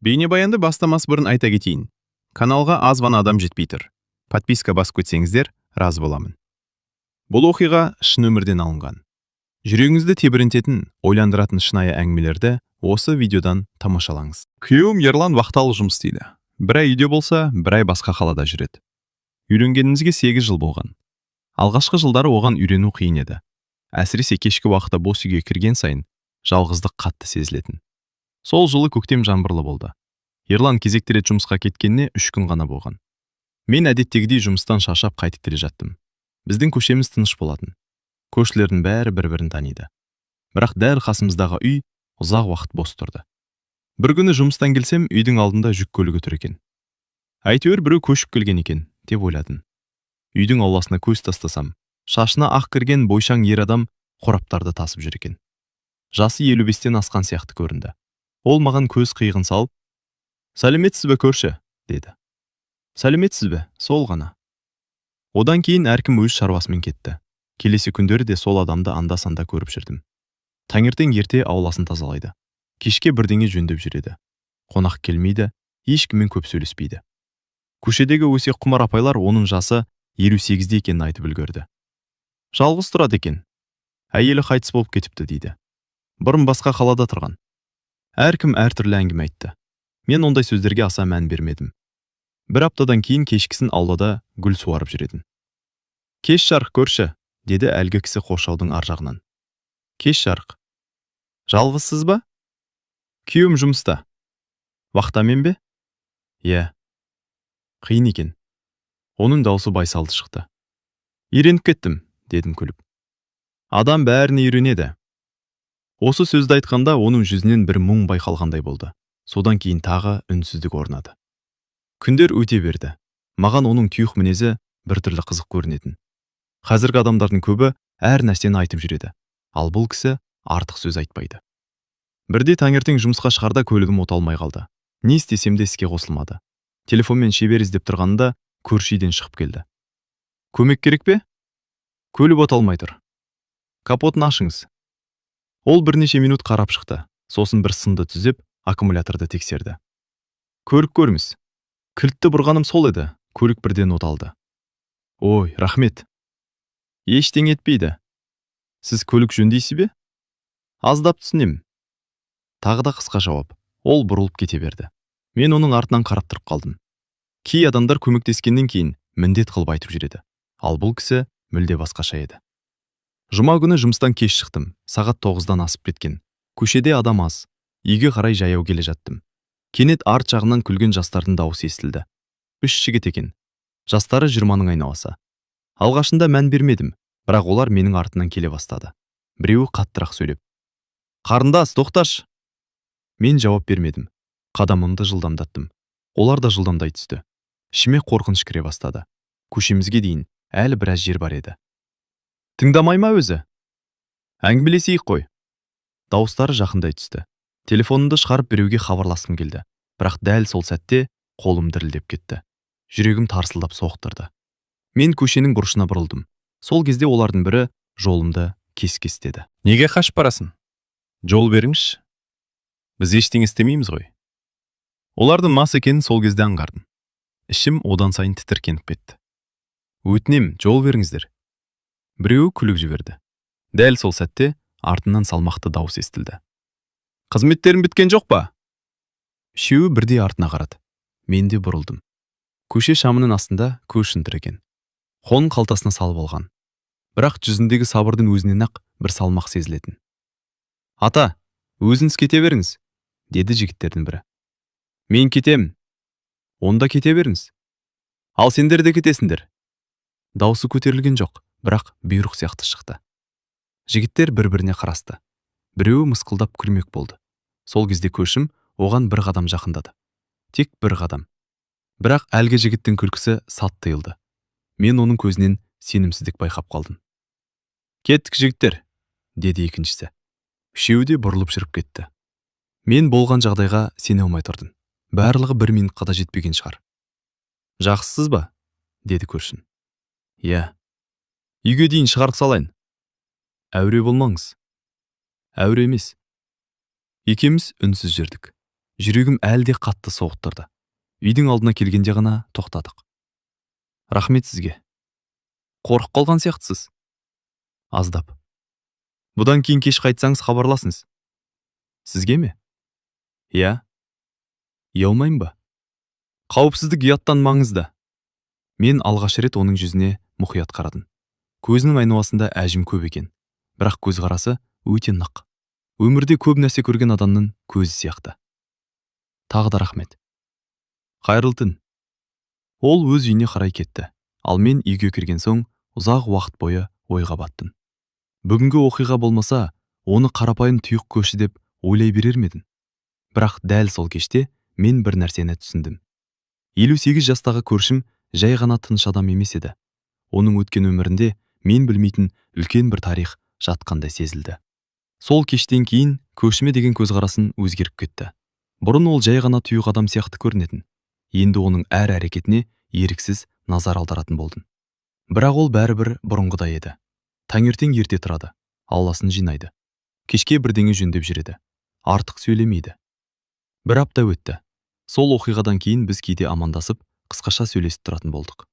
Бейнебаянды бастамас бұрын айта кетейін. Каналға аз ғана адам жетпей тұр. Подписка басып кетсеңіздер, разы боламын. Бұл оқиға шын өмірден алынған. Жүрегіңізді тебірентетін, ойландыратын шынайы әңгімелерді осы видеодан тамашалаңыз. Күйеуім Ерлан вақталы жұмыс істейді. Бір ай үйде болса, бір ай басқа қалада жүреді. Үйленгенімізге 8 жыл болған. Алғашқы жылдары оған үйрену қиын еді. Әсіресе кешкі уақытта бос үйге кірген сайын жалғыздық қатты сезілетін. Сол жылы көктем жаңбырлы болды. Ерлан кезекті рет жұмысқа кеткеніне 3 күн ғана болған. Мен әдеттегідей жұмыстан шаршап қайтып келе жаттым. Біздің көшеміз тыныш болатын. Көршілердің бәрі бір-бірін таниды. Бірақ дәл қасымыздағы үй ұзақ уақыт бос тұрды. Бір күні жұмыстан келсем, үйдің алдында жүк көлігі тұр екен. Әйтеуір біреу көшіп келген екен, деп ойладым. Үйдің ауласына көз тастасам, шашына ақ кірген бойшаң ер адам қораптарды тасып жүр екен. Жасы 55-тен асқан сияқты көрінді. Ол маған көз қиығын салып, «Сәлеметсіз бе, көрші?» деді. «Сәлеметсіз бе, сол ғана». Одан кейін әркім өз шаруасымен кетті. Келесі күндері де сол адамды анда-санда көріп жүрдім. Таңертең ерте ауласын тазалайды. Кешке бірдеңе жөндеп жүреді. Қонақ келмейді, ешкіммен көп сөйлеспейді. Көшедегі өсек құмар апайлар оның жасы 58-де екенін айтып үлгерді. Жалғыз тұрады екен. Әйелі қайтыс болып кетіпті дейді. Бұрын басқа қалада тұрған. Әркім әртүрлі әңгіме айтты. Мен ондай сөздерге аса мән бермедім. Бір аптадан кейін кешкісін аулада гүл суарып жүретін. «Кеш жарық, көрші», деді әлгі кісі қоршаудың ар жағынан. «Кеш жарық. Жалғызсыз ба?» «Күйеуім жұмыста». «Вахтамен бе?» «Иә». «Қиын екен». Оның даусы байсалды шықты. «Үйреніп кеттім», дедім күліп. «Адам бәріне үйренеді». Осы сөзді айтқанда оның жүзінен бір мұң байқалғандай болды. Содан кейін тағы үнсіздік орнады. Күндер өте берді. Маған оның тұйық мінезі біртүрлі қызық көрінетін. Қазіргі адамдардың көбі әр нәрсені айтып жүреді. Ал бұл кісі артық сөз айтпайды. Бірде таңертең жұмысқа шығарда көлігім оталмай қалды. Не істесем де іске қосылмады. Телефонмен шебер іздеп тұрғанында көрші үйден шығып келді. «Көмек керек пе?» «Көлік оталмай тұр». «Капотын ашыңыз». Ол бірнеше минут қарап шықты. Сосын бір сынды түзеп, аккумуляторды тексерді. «Көріп көріңіз. Кілтті бұрғаным сол еді». Көлік бірден оталды. «Ой, рахмет». «Ештеңе етпейді». «Сіз көлік жөндейсіз бе?» «Аздап түсінем». Тағы да қысқа жауап. Ол бұрылып кете берді. Мен оның артынан қарап тұрып қалдым. Кей адамдар көмектескеннен кейін міндет қылып айтып жүреді. Ал бұл кісі мүлде басқаша еді. Жұма күні жұмыстан кеш шықтым. Сағат 9-дан асып кеткен. Көшеде адам аз. Үйге қарай жаяу келе жаттым. Кенет арт жағынан күлген жастардың дауысы естілді. 3 жігіт екен. Жастары 20-ның айналасы. Алғашында мән бермедім, бірақ олар менің артынан келе бастады. Біреуі қаттырақ сөйлеп: «Қарындас, тоқташ!» Мен жауап бермедім. Қадамымды жылдамдаттым. Олар да жылдамдай түсті. Ішіме қорқыныш кіре бастады. Көшемізге дейін әлі біраз жер бар еді. «Тыңдамай ма өзі?» «Әңгімелесейік қой». Дауыстары жақындай түсті. Телефонымды шығарып біреуге хабарласқым келді. Бірақ дәл сол сәтте қолым дірілдеп кетті. Жүрегім тарсылдап соқтырды. Мен көшенің бұрышына бұрылдым. Сол кезде олардың бірі жолымды кес-кестеді. «Неге қашып барасың? Жол беріңізші. Біз ештеңе істемейміз ғой». Олардың мас екенін сол кезде аңғардым. Ішім одан сайын тітіркеніп кетті. «Өтінем, жол беріңіздер». Біреуі күліп жіберді. Дәл сол сәтте артынан салмақты дауыс естілді. «Қызметтерің біткен жоқ па?» Үшеуі бірдей артына қарады. Мен де бұрылдым. Көше шамының астында көз шынтыр. Қолын қалтасына салып алған. Бірақ жүзіндегі сабырдың өзінен ақ бір салмақ сезілетін. «Ата, өзіңіз кете беріңіз», деді жігіттердің бірі. «Мен кетем». «Онда кете беріңіз». «Ал сендер де кетесіңдер». Даусы көтерілген жоқ, бірақ бұйрық сияқты шықты. Жігіттер бір-біріне қарасты. Біреуі мысқылдап күлмек болды. Сол кезде көшім оған бір қадам жақындады. Тек бір қадам. Бірақ әлгі жігіттің күлкісі сат тыйылды. Мен оның көзінен сенімсіздік байқап қалдым. «Кеттік, жігіттер», деді екіншісі. Үшеуі де бұрылып жүріп кетті. Мен болған жағдайға сене алмай тұрдым. Барлығы 1 минутқа да жетпеген шығар. «Жақсысыз ба?» деді көршін. «Иә». «Үйге дейін шығарып салайын». «Әуре болмаңыз». «Әуре емес». Екеуміз үнсіз жүрдік. Жүрегім әлде қатты соғып тұрды. Үйдің алдына келгенде ғана тоқтадық. Рахмет сізге. Қорқып қалған сияқтысыз. Аздап. Бұдан кейін кеш қайтсаңыз хабарласыңыз. Сізге ме? Иә. Ұялмайын ба? Қауіпсіздік ұяттан маңызды. Мен алғаш рет оның жүзіне мұқият қарадым. Көзінің айналасында әжім көп екен. Бірақ көзқарасы өте нық. Өмірде көп нәрсе көрген адамның көзі сияқты. Тағы да рахмет. Қайырлы түн. Ол өз үйіне қарай кетті. Ал мен үйге кірген соң ұзақ уақыт бойы ойға баттым. Бүгінгі оқиға болмаса, оны қарапайым тұйық көші деп ойлай берер ме едім? Бірақ дәл сол кеште мен бір нәрсені түсіндім. 58 жастағы көршім жай ғана тыныш адам емес еді. Оның өткен өмірінде мен білмейтін үлкен бір тарих жатқандай сезілді. Сол кештен кейін көршіме деген көзқарасын өзгеріп кетті. Бұрын ол жай ғана тұйық адам сияқты көрінетін. Енді оның әр әрекетіне еріксіз назар аударатын болдым. Бірақ ол бәрібір бұрынғыдай еді. Таңертең ерте тұрады, ауласын жинайды. Кешке бірдеңе жөндеп жүреді. Артық сөйлемейді. Бір апта өтті. Сол оқиғадан кейін біз кейде амандасып, қысқаша сөйлесіп тұратын болдық.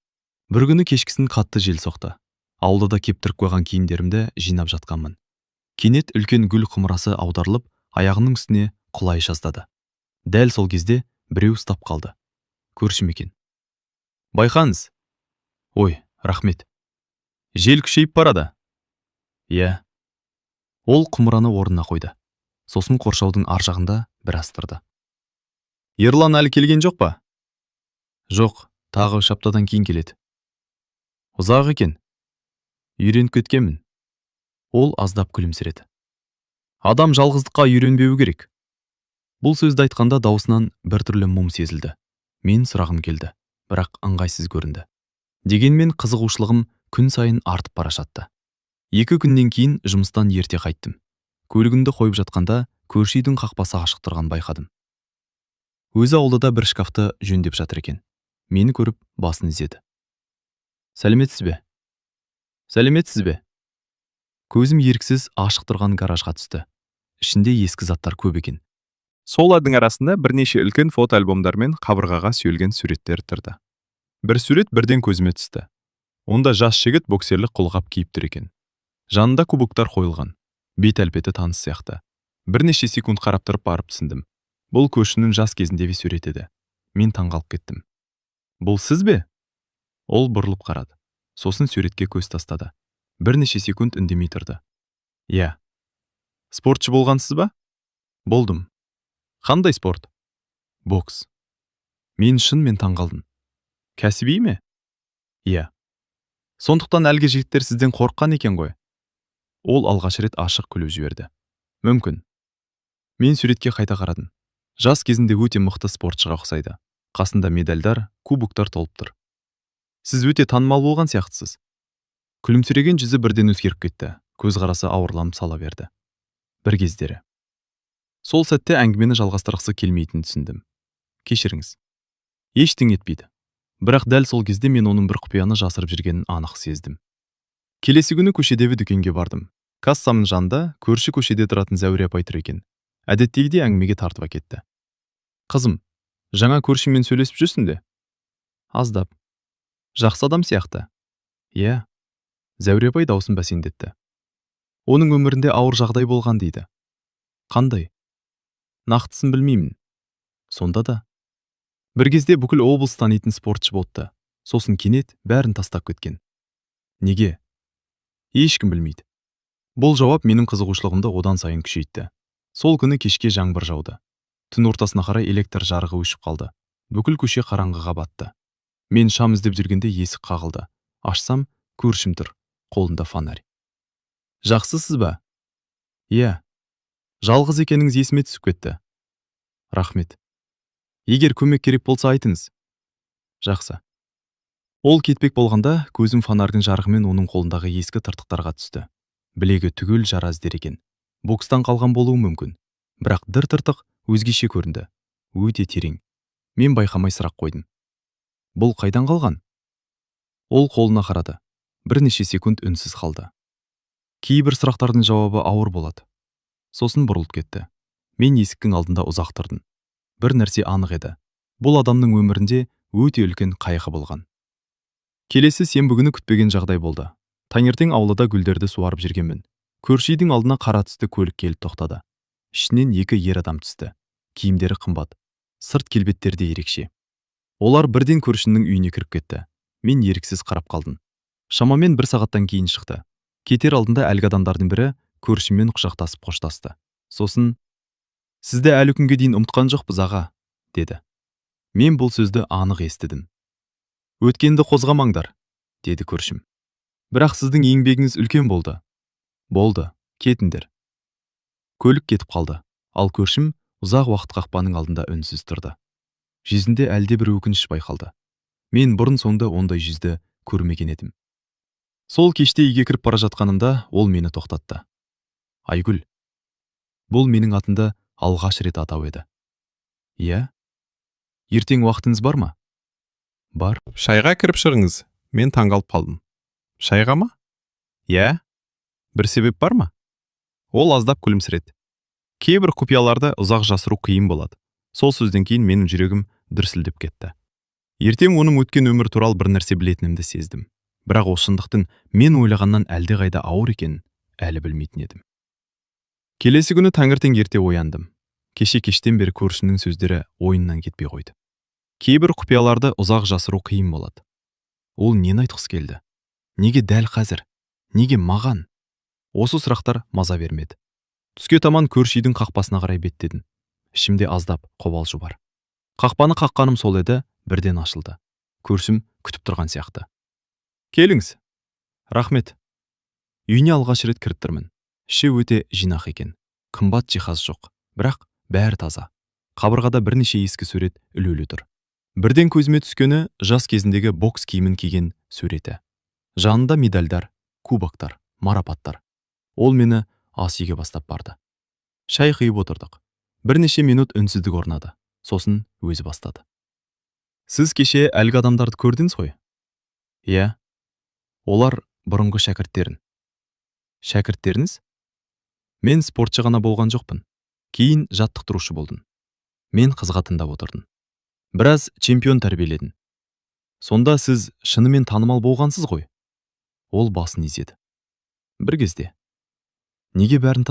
Бір күні кешкісін қатты жел соқты. Аулада кептіріп қойған киімдерімді жинап жатқанмын. Кенет үлкен гүл құмырасы аударылып, аяғының үстіне құлай жаздады. Дәл сол кезде біреу ұстап қалды. Көршім екен. Байқаңыз. Ой, рахмет. Жел күшейіп барады. Иә. Ол құмыраны орнына қойды. Сосын қоршаудың ар жағында біраз тұрды. Ерлан әлі келген жоқ па? Жоқ, тағы 3 аптадан кейін келеді. Ұзақ екен. Үйреніп кеткенмін. Ол аздап күлімсіреді. Адам жалғыздыққа үйренбеуі керек. Бұл сөзді айтқанда даусынан біртүрлі мұң сезілді. Мен сұрағым келді, бірақ ыңғайсыз көрінді. Дегенмен қызығушылығым күн сайын артып бара жатты. 2 күннен кейін жұмыстан ерте қайттым. Көлігімді қойып жатқанда көрші үйдің қақпасы ашық тұрған байқадым. Өзі аулада бір шкафты жөндеп жатыр екен. Мені көріп басын изеді. Сәлеметсіз бе? Сәлеметсіз бе? Көзім еріксіз ашық тұрған гаражға түсті. Ішінде ескі заттар көп екен. Солардың арасында бірнеше үлкен фотоальбомдар мен қабырғаға сүйелген суреттер тұрды. Бір сурет бірден көзіме түсті. Онда жас жігіт боксерлік қолғап киіп тұр екен. Жанында кубоктар қойылған. Бет-әлпеті таныс сияқты. Бірнеше секунд қарап тұрып барып түсіндім. Бұл көршінің жас кезіндегі сурет еді. Мен таңғалып кеттім. Бұл сіз бе? Ол бұрылып қарады. Сосын суретке көз тастады. Бірнеше секунд үндемей тұрды. Иә. Спортшы болғансыз ба? Болдым. Қандай спорт? Бокс. Мен шынымен таңғалдым. Кәсіби ме? Иә. Сондықтан әлгі жігіттер сізден қорыққан екен ғой. Ол алғаш рет ашық күліп жіберді. Мүмкін. Мен суретке қайта қарадым. Жас кезінде өте мықты спортшыға ұқсайды. Қасында медальдар, кубоктар толып тұр. Сіз өте танымал болған сияқтысыз. Күлімсіреген жүзі бірден өзгеріп кетті. Көзқарасы ауырланып сала берді. Бір кездері. Сол сәтте әңгімені жалғастырғысы келмейтінін түсіндім. Кешіріңіз. Ештеңе етпейді. Бірақ дәл сол кезде мен оның бір құпияны жасырып жүргенін анық сездім. Келесі күні көшедегі дүкенге бардым. Кассамның жанында көрші көшеде тұратын Зәуре апай тұр екен. Әдеттегідей әңгімеге тартып әкетті. Қызым, жаңа көршіңмен сөйлесіп жүрсің де? Аздап. Жақсы адам сияқты. Иә. Зәуре апай даусын бәсеңдетті. Оның өмірінде ауыр жағдай болған дейді. Қандай? Нақтысын білмеймін. Сонда да. Бір кезде бүкіл облыс танитын спортшы болыпты. Сосын кенет бәрін тастап кеткен. Неге? Ешкім білмейді. Бұл жауап менің қызығушылығымды одан сайын күшейтті. Сол күні кешке жаңбыр жауды. Түн ортасына қарай электр жарығы өшіп қалды. Бүкіл көше қараңғыға батты. Мен шам іздеп жүргенде есік қағылды. Ашсам, көршім тұр, қолында фонарь. Жақсысыз ба? Иә. Жалғыз екеніңіз есіме түсіп кетті. Рахмет. Егер көмек керек болса айтыңыз. Жақсы. Ол кетпек болғанда көзім фонардың жарығымен оның қолындағы ескі тыртықтарға түсті. Білегі түгел жара іздер екен. Бокстан қалған болуы мүмкін. Бірақ бір тыртық өзгеше көрінді. Өте терең. Мен байқамай сұрақ қойдым. Бұл қайдан қалған? Ол қолына қарады. Бірнеше секунд үнсіз қалды. Кейбір сұрақтардың жауабы ауыр болады. Сосын бұрылып кетті. Мен есіктің алдында ұзақ тұрдым. бір нәрсе анық еді. Бұл адамның өмірінде өте үлкен қайғы болған. Келесі сенбі күні күтпеген жағдай болды. Таңертең аулада гүлдерді суарып жүргенмін. Көрші үйдің алдына қара түсті көлік келіп тоқтады. Ішінен 2 ер адам түсті. Киімдері қымбат, сырт келбеттері де ерекше. Олар бірден көршінің үйіне кіріп кетті. Мен еріксіз қарап қалдым. Шамамен 1 сағаттан кейін шықты. Кетер алдында әлгі адамдардың бірі көршімен құшақтасып қоштасты. Сосын, "Сізді әлі күнге дейін ұмытқан жоқпыз, аға", деді. Мен бұл сөзді анық естідім. "Өткенді қозғамаңдар", деді көршім. "Бірақ сіздің еңбегіңіз үлкен болды." "Болды, кетіңдер." Көлік кетіп қалды, ал көршім ұзақ уақыт қақпаның алдында үнсіз тұрды. Жүзінде әлде бір өкініш байқалды. Мен бұрын соңды ондай жүзді көрмеген едім. Сол кеште үйге кіріп бара жатқанымда ол мені тоқтатты. "Айгүл." Бұл менің атымды алғаш рет атау еді. "Иә? Ертең уақытыңыз бар ма?" "Бар." Шайға кіріп шығыңыз. Мен таңғалып қалдым. Шайға ма? "Иә? Бір себеп бар ма?" Ол аздап күлімсіреді. Кейбір құпияларды ұзақ жасыру қиын болады. Сол сөзден кейін менің жүрегім дүрсілдеп кетті. Ертең оның өткен өмір туралы бір нәрсе білетінімді сездім. Бірақ ол шындықтың мен ойлағаннан әлдеқайда ауыр екенін әлі білмейтін едім. Келесі күні таңертең ерте ояндым. Кештен бері көршінің сөздері ойыннан кетпей қойды. Кейбір құпияларды ұзақ жасыру қиын болады. Ол нені айтқысы келді? Неге дәл қазір? Неге маған? Осы сұрақтар маза бермеді. Түске таман көрші үйдің қақпасына қарай беттедім. Ішімде аздап қобалжу бар. Қақпаны қаққаным сол еді, бірден ашылды. Көршім күтіп тұрған сияқты. "Келіңіз." "Рахмет." Үйіне алғаш рет кіріп тұрмын. Іші өте жинақ екен. Қымбат жиһаз жоқ, бірақ бәрі таза. Қабырғада бірнеше ескі сурет ілулі тұр. Бірден көзіме түскені жас кезіндегі бокс киімін киген суреті. Жанында медальдар, кубоктар, марапаттар. Ол мені ас үйге бастап барды. Шай құйып отырдық. Бірнеше минут үнсіздік орнады. Сосын өзі бастады. "Сіз кеше әлгі адамдарды көрдіңіз ғой?" "Иә." "Олар бұрынғы шәкірттерін." "Шәкірттеріңіз?" "Мен спортшы ғана болған жоқпын. Кейін жаттықтырушы болдым. Мен қызға тыңдап отырдым. Біраз чемпион тәрбиеледім." "Сонда сіз шынымен танымал болғансыз ғой?" Ол басын изеді. "Бір кезде." "Неге бәрін